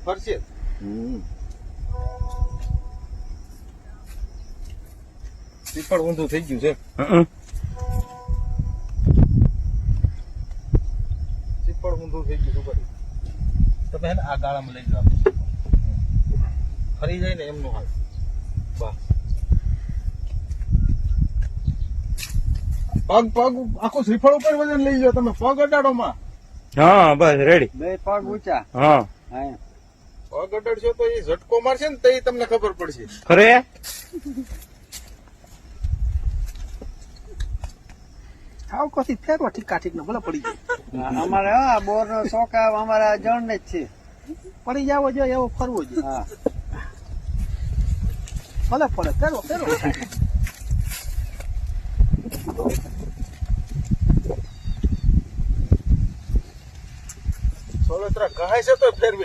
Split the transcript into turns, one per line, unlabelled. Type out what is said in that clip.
ફરશે. શ્રીફળ ઊંધું થઈ ગયું છે. શ્રીફળ ઊંધું થઈ ગયું છે. તમે એને આ ગાળામાં લઈ જાઓ. ફરી જાય ને એમનું હાલ. બસ પગ આખું શ્રીફળ ઉપર વજન લઈ જાઓ તમે. પગ અડાડોમાં.
હા બસ રેડી.
બે પગ ઊંચા.
હા
પગ અડાડશો તો એ ઝટકો મારશે ને તો એ તમને ખબર પડશે.
ખરે
આવ કથી ફેરવા ઠીકા ઠીક ને ભલે પડી જાય.
અમારે હા બોર નો શોખ અમારા જણ ને જ છે.
પડી જાવો જોઈએ એવો ફરવો જોઈએ.
હા
ભલે પડે ફેરવો ફેરવો.
સોળત્રા કહાય છે તો ફેરવી